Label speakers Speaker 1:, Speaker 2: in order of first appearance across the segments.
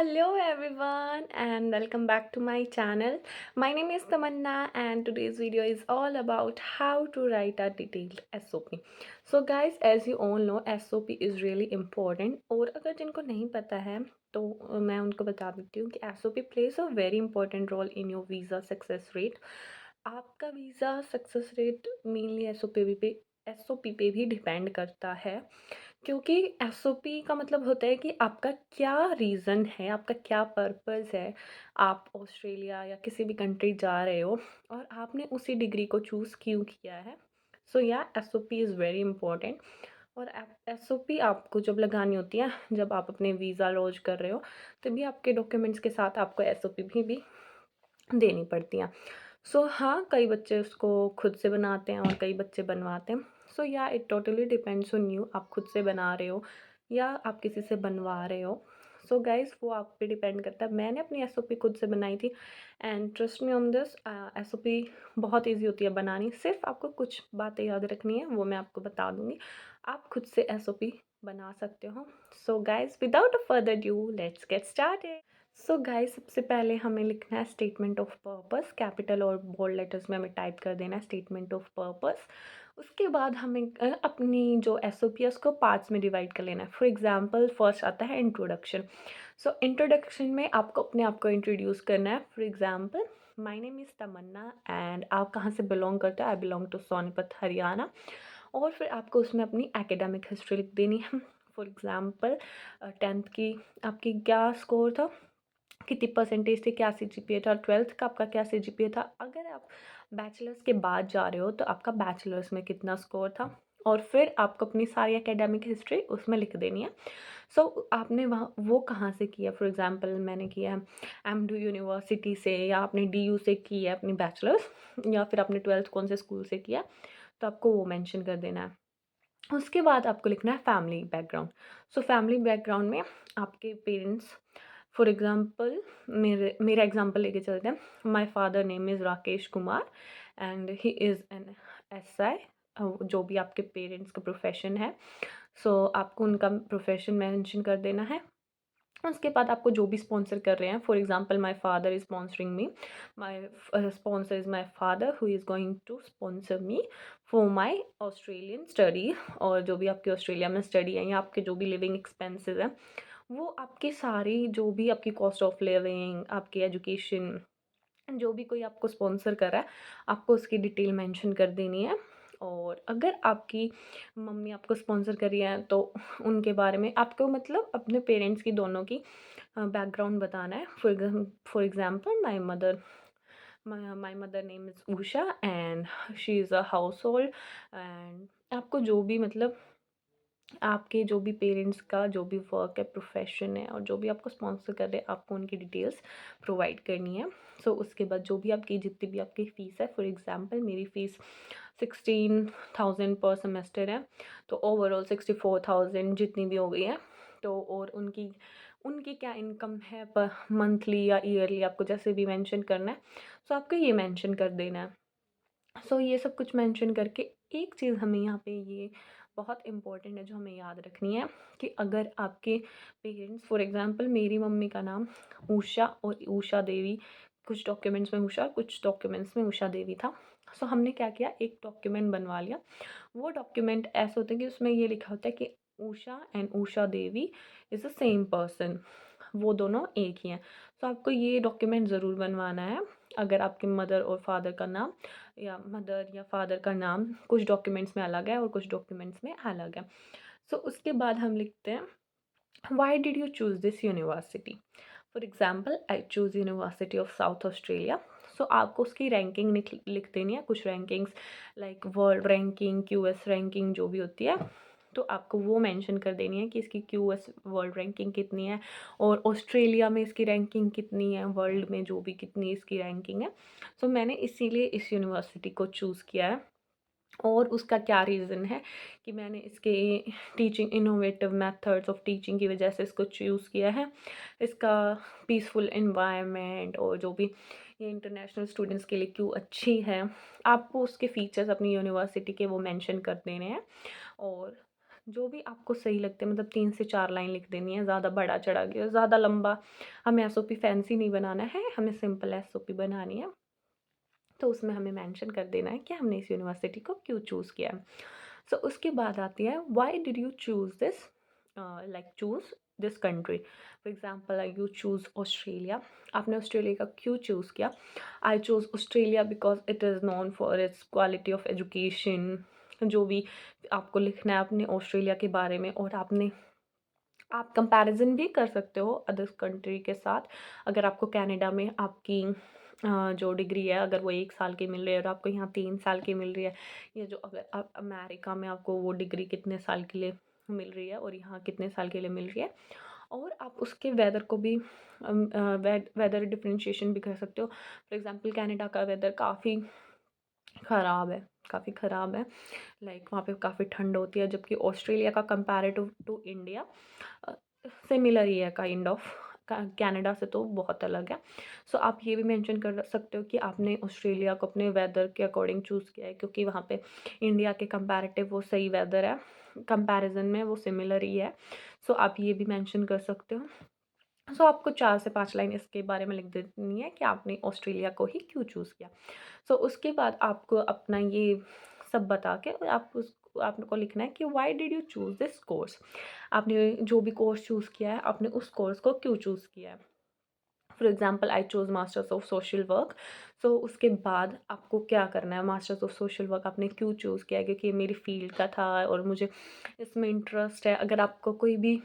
Speaker 1: Hello everyone and welcome back to my channel. My name is Tamanna and today's video is all about how to write a detailed SOP. So guys, as you all know, SOP is really important और अगर जिनको नहीं पता है तो मैं उनको बता देती हूँ कि SOP plays a very important role in your visa success rate. आपका visa success rate mainly SOP पे भी डिपेंड करता है क्योंकि एसओपी का मतलब होता है कि आपका क्या रीज़न है, आपका क्या पर्पस है। आप ऑस्ट्रेलिया या किसी भी कंट्री जा रहे हो और आपने उसी डिग्री को चूज़ क्यों किया है। सो या एसओपी इज़ वेरी इंपॉर्टेंट। और एसओपी आपको जब लगानी होती है, जब आप अपने वीज़ा लॉन्च कर रहे हो, तभी आपके डॉक्यूमेंट्स के साथ आपको एसओपी भी देनी पड़ती हैं। सो हाँ, कई बच्चे उसको खुद से बनाते हैं और कई बच्चे बनवाते हैं। सो या it totally depends on you, आप खुद से बना रहे हो या आप किसी से बनवा रहे हो। सो गाइज़, वो आप पे डिपेंड करता है। मैंने अपनी एसओपी खुद से बनाई थी and trust me on this, SOP बहुत ईज़ी होती है बनानी। सिर्फ आपको कुछ बातें याद रखनी है, वो मैं आपको बता दूँगी। आप खुद से एसओपी बना सकते हो। So guys, without a further due, let's get started. So guys, सबसे पहले हमें लिखना है स्टेटमेंट ऑफ पर्पस। कैपिटल और बोल्ड लेटर्स में हमें टाइप कर देना है स्टेटमेंट ऑफ पर्पस। उसके बाद हमें अपनी जो एसओपी है उसको पार्ट्स में डिवाइड कर लेना है। फॉर एग्जांपल, फर्स्ट आता है इंट्रोडक्शन। सो इंट्रोडक्शन में आपको अपने आप को इंट्रोड्यूस करना है। For example, my name is Tamanna and आप कहाँ से बिलोंग करते हो। I belong to Sonipat, Haryana. और फिर आपको उसमें अपनी एकेडमिक हिस्ट्री लिख देनी है। फॉर एग्जांपल, 10th की आपकी क्या स्कोर था, कितनी परसेंटेज थी, क्या सीजीपीए था, 12th का आपका क्या सीजीपीए था। अगर आप बैचलर्स के बाद जा रहे हो तो आपका बैचलर्स में कितना स्कोर था, और फिर आपको अपनी सारी एकेडमिक हिस्ट्री उसमें लिख देनी है। सो आपने वहाँ वो कहाँ से किया। फॉर एग्जांपल, मैंने किया है एमडू यूनिवर्सिटी से, या आपने डीयू से किया है अपनी बैचलर्स, या फिर आपने 12th कौन से स्कूल से किया, तो आपको वो मेंशन कर देना है। उसके बाद आपको लिखना है family background. So family background में आपके पेरेंट्स, फॉर एग्जांपल मेरा एग्जांपल लेके चलते हैं। My father name is Rakesh Kumar and he is an SI. जो भी आपके पेरेंट्स का प्रोफेशन है, सो आपको उनका प्रोफेशन मेंशन कर देना है। उसके बाद आपको जो भी स्पॉन्सर कर रहे हैं, for example my father is sponsoring me, my sponsor is my father who is going to sponsor me for my Australian study. और जो भी आपकी ऑस्ट्रेलिया में स्टडी है या आपके जो भी लिविंग एक्सपेंसेस हैं, वो आपकी सारी जो भी आपकी कॉस्ट ऑफ लिविंग, आपकी एजुकेशन, जो भी कोई आपको स्पॉन्सर कर रहा है, आपको उसकी डिटेल मेंशन कर देनी है। और अगर आपकी मम्मी आपको स्पॉन्सर कर रही है तो उनके बारे में आपको, मतलब अपने पेरेंट्स की दोनों की बैकग्राउंड बताना है। For example, my mother name is Usha and she is a house hold. And आपको जो भी, मतलब आपके जो भी पेरेंट्स का जो भी वर्क है, प्रोफेशन है, और जो भी आपको स्पॉन्सर कर रहे हैं, आपको उनकी डिटेल्स प्रोवाइड करनी है। सो उसके बाद जो भी आपकी जितनी भी आपकी फ़ीस है, फॉर एग्जांपल मेरी फ़ीस 16,000 पर सेमेस्टर है, तो ओवरऑल 64,000 जितनी भी हो गई है। तो और उनकी उनकी क्या इनकम है पर मंथली या ईयरली, आपको जैसे भी मेंशन करना है। सो आपको ये मेंशन कर देना है। सो ये सब कुछ मेंशन करके, एक चीज़ हमें यहाँ पे ये बहुत इम्पोर्टेंट है जो हमें याद रखनी है, कि अगर आपके पेरेंट्स, फॉर एग्जांपल मेरी मम्मी का नाम उषा और उषा देवी, कुछ डॉक्यूमेंट्स में उषा, कुछ डॉक्यूमेंट्स में उषा देवी था। सो हमने क्या किया, एक डॉक्यूमेंट बनवा लिया। वो डॉक्यूमेंट ऐसे होते हैं कि उसमें ये लिखा होता है कि Usha and Usha Devi is the same person, वो दोनों एक ही हैं। तो आपको ये डॉक्यूमेंट ज़रूर बनवाना है। अगर आपके मदर और फादर का नाम, या मदर या फादर का नाम कुछ डॉक्यूमेंट्स में अलग है और कुछ डॉक्यूमेंट्स में अलग है। सो उसके बाद हम लिखते हैं, why did you choose this university. For example, I choose University of South Australia. So आपको उसकी रैंकिंग लिख देनी है, कुछ rankings like world ranking, QS ranking जो भी होती है, तो आपको वो मेंशन कर देनी है कि इसकी क्यूएस वर्ल्ड रैंकिंग कितनी है, और ऑस्ट्रेलिया में इसकी रैंकिंग कितनी है, वर्ल्ड में जो भी कितनी इसकी रैंकिंग है। सो मैंने इसीलिए इस यूनिवर्सिटी को चूज़ किया है। और उसका क्या रीज़न है कि मैंने इसके teaching, innovative methods of teaching की वजह से इसको चूज़ किया है। इसका पीसफुल एनवायरनमेंट, और जो भी ये इंटरनेशनल स्टूडेंट्स के लिए क्यों अच्छी है, आपको उसके फीचर्स अपनी यूनिवर्सिटी के वो मेंशन कर देने हैं। और जो भी आपको सही लगते हैं, मतलब 3 से 4 लाइन लिख देनी है, ज़्यादा बड़ा चढ़ा के, ज़्यादा लंबा हमें एसओपी फैंसी नहीं बनाना है, हमें सिंपल एसओपी बनानी है। तो उसमें हमें मेंशन कर देना है कि हमने इस यूनिवर्सिटी को क्यों चूज़ किया है। सो उसके बाद आती है, why did you choose this, like choose this country. For example you choose Australia, आपने ऑस्ट्रेलिया का क्यों चूज़ किया। I choose Australia because it is known for its quality of education. जो भी आपको लिखना है अपने ऑस्ट्रेलिया के बारे में, और आप कंपैरिजन भी कर सकते हो अदर कंट्री के साथ। अगर आपको कनाडा में आपकी जो डिग्री है अगर वो 1 साल की मिल रही है और आपको यहाँ 3 साल की मिल रही है, या जो अगर आप अमेरिका में आपको वो डिग्री कितने साल के लिए मिल रही है और यहाँ कितने साल के लिए मिल रही है, और आप उसके वेदर को भी वेदर डिफरेंशिएशन भी कर सकते हो। फॉर एग्जांपल कनाडा का वेदर काफ़ी ख़राब है, काफ़ी ख़राब है, लाइक वहाँ पे काफ़ी ठंड होती है, जबकि ऑस्ट्रेलिया का कंपैरेटिव टू इंडिया सिमिलर ही है काइंड ऑफ। कनाडा से तो बहुत अलग है। सो आप ये भी मेंशन कर सकते हो कि आपने ऑस्ट्रेलिया को अपने वेदर के अकॉर्डिंग चूज़ किया है, क्योंकि वहाँ पे इंडिया के कंपैरेटिव वो सही वेदर है, कंपैरिजन में वो सिमिलर ही है। सो आप ये भी मेंशन कर सकते हो। सो आपको 4 से 5 लाइन इसके बारे में लिख देनी है कि आपने ऑस्ट्रेलिया को ही क्यों चूज़ किया। सो उसके बाद आपको अपना ये सब बता के आपको लिखना है कि why did you choose this course. आपने जो भी कोर्स चूज़ किया है, आपने उस कोर्स को क्यों चूज़ किया है। For example I choose masters of social work. So उसके बाद आपको क्या करना है, मास्टर्स ऑफ सोशल वर्क आपने क्यों चूज़ किया है, क्योंकि ये मेरी फील्ड का था और मुझे इसमें इंटरेस्ट है। अगर आपको कोई भी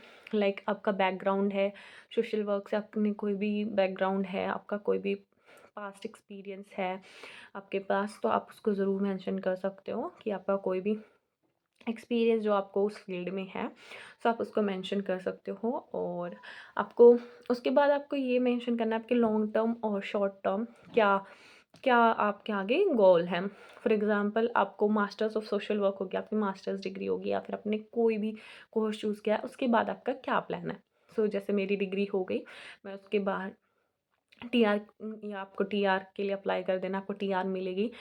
Speaker 1: आपका बैकग्राउंड है सोशल वर्क से, आपने कोई भी बैकग्राउंड है, आपका कोई भी पास्ट एक्सपीरियंस है आपके पास, तो आप उसको ज़रूर मेंशन कर सकते हो कि आपका कोई भी एक्सपीरियंस जो आपको उस फील्ड में है, सो आप उसको मेंशन कर सकते हो। और आपको उसके बाद आपको ये मेंशन करना है आपके लॉन्ग टर्म और शॉर्ट टर्म क्या क्या आपके आगे गोल हैं। फॉर एग्जांपल आपको मास्टर्स ऑफ सोशल वर्क हो गया, आपकी मास्टर्स डिग्री होगी, या फिर आपने कोई भी कोर्स चूज़ किया है, उसके बाद आपका क्या प्लान है। सो जैसे मेरी डिग्री हो गई, मैं उसके बाद टीआर, या आपको टीआर के लिए अप्लाई कर देना, आपको टीआर मिलेगी।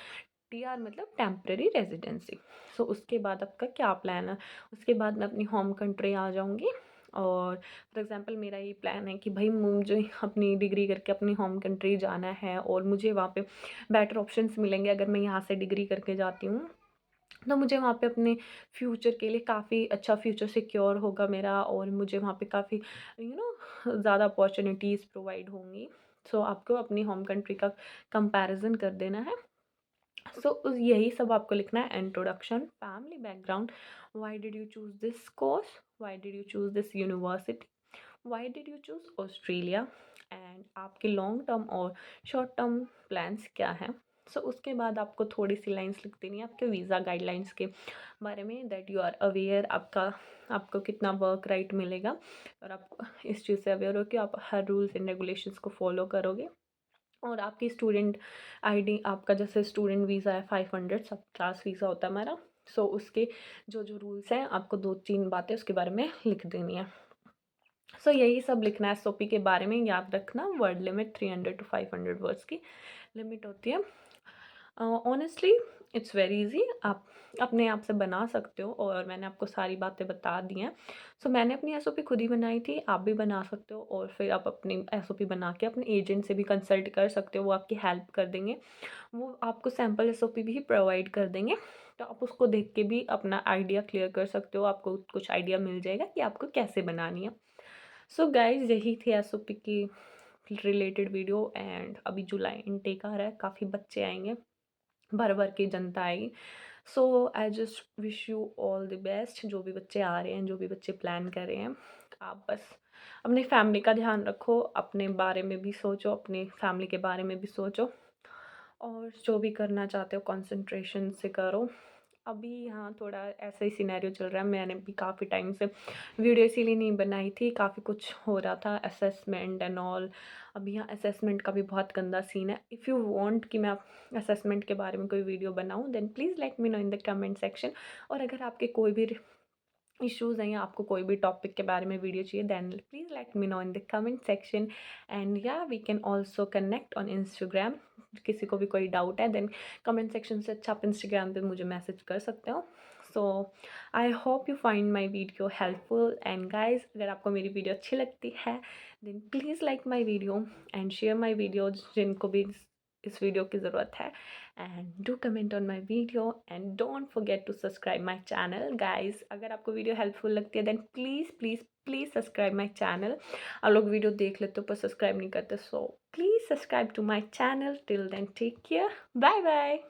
Speaker 1: टीआर मतलब टेम्परेरी रेजिडेंसी। सो उसके बाद आपका क्या प्लान है। उसके बाद मैं अपनी होम कंट्री आ जाऊँगी, और फॉर एग्जांपल मेरा ये प्लान है कि भाई मुझे अपनी डिग्री करके अपनी होम कंट्री जाना है, और मुझे वहाँ पे बेटर ऑप्शंस मिलेंगे। अगर मैं यहाँ से डिग्री करके जाती हूँ तो मुझे वहाँ पे अपने फ्यूचर के लिए काफ़ी अच्छा फ्यूचर सिक्योर होगा मेरा, और मुझे वहाँ पे काफ़ी ज़्यादा अपॉर्चुनिटीज़ प्रोवाइड होंगी। सो आपको अपनी होम कंट्री का कंपैरिजन कर देना है। सो यही सब आपको लिखना है। Introduction, family background, why did you choose this course, why did you choose this university, why did you choose Australia, and आपके लॉन्ग टर्म और शॉर्ट टर्म प्लान्स क्या हैं। सो उसके बाद आपको थोड़ी सी लाइंस लिख देनी है आपके वीज़ा गाइडलाइंस के बारे में, दैट यू आर अवेयर आपको कितना वर्क राइट मिलेगा, और आप इस चीज़ से अवेयर हो कि आप हर रूल्स एंड रेगुलेशंस को फॉलो करोगे। और आपकी स्टूडेंट आईडी, आपका जैसे स्टूडेंट वीज़ा है 500 सब क्लास वीज़ा होता है हमारा। सो उसके जो जो रूल्स हैं आपको 2-3 बातें उसके बारे में लिख देनी है। सो यही सब लिखना है एसओपी के बारे में। याद रखना, वर्ड लिमिट 300 टू 500 वर्ड्स की लिमिट होती है। ऑनेस्टली इट्स वेरी इजी, आप अपने आप से बना सकते हो, और मैंने आपको सारी बातें बता दी हैं। सो मैंने अपनी एसओपी खुद ही बनाई थी, आप भी बना सकते हो, और फिर आप अपनी एसओपी बना के अपने एजेंट से भी कंसल्ट कर सकते हो, वो आपकी हेल्प कर देंगे। वो आपको सैम्पल एसओपी भी प्रोवाइड कर देंगे, तो आप उसको देख के भी अपना आइडिया क्लियर कर सकते हो, आपको कुछ आइडिया मिल जाएगा कि आपको कैसे बनानी है। सो गाइज यही थी एसओपी की रिलेटेड वीडियो। एंड अभी जुलाई इनटेक आ रहा है, काफ़ी बच्चे आएंगे, भर भर के जनता आएगी। So I just wish you all the best. जो भी बच्चे आ रहे हैं, जो भी बच्चे प्लान कर रहे हैं, आप बस अपनी फैमिली का ध्यान रखो, अपने बारे में भी सोचो, अपनी फैमिली के बारे में भी सोचो, और जो भी करना चाहते हो कंसंट्रेशन से करो। अभी यहाँ थोड़ा ऐसा ही सिनेरियो चल रहा है, मैंने भी काफ़ी टाइम से वीडियो इसीलिए नहीं बनाई थी, काफ़ी कुछ हो रहा था असेसमेंट एंड ऑल। अभी यहाँ असेसमेंट का भी बहुत गंदा सीन है। इफ़ यू वांट कि मैं असेसमेंट के बारे में कोई वीडियो बनाऊँ, then please let me know in the comment section. और अगर आपके कोई भी इश्यूज़ हैं, या आपको कोई भी टॉपिक के बारे में वीडियो चाहिए, then please let me know in the comment section. And या we can also connect on Instagram. किसी को भी कोई डाउट है, देन कमेंट सेक्शन से अच्छा आप इंस्टाग्राम पे मुझे मैसेज कर सकते हो। So I hope you find my video helpful and guys अगर आपको मेरी वीडियो अच्छी लगती है then please like my video and share my video जिनको भी इस वीडियो की ज़रूरत है and do comment on my video and don't forget to subscribe my channel guys अगर आपको वीडियो हेल्पफुल लगती है then please please please subscribe my channel आप लोग वीडियो देख लेते हो पर सब्सक्राइब नहीं करते so please subscribe to my channel till then take care bye bye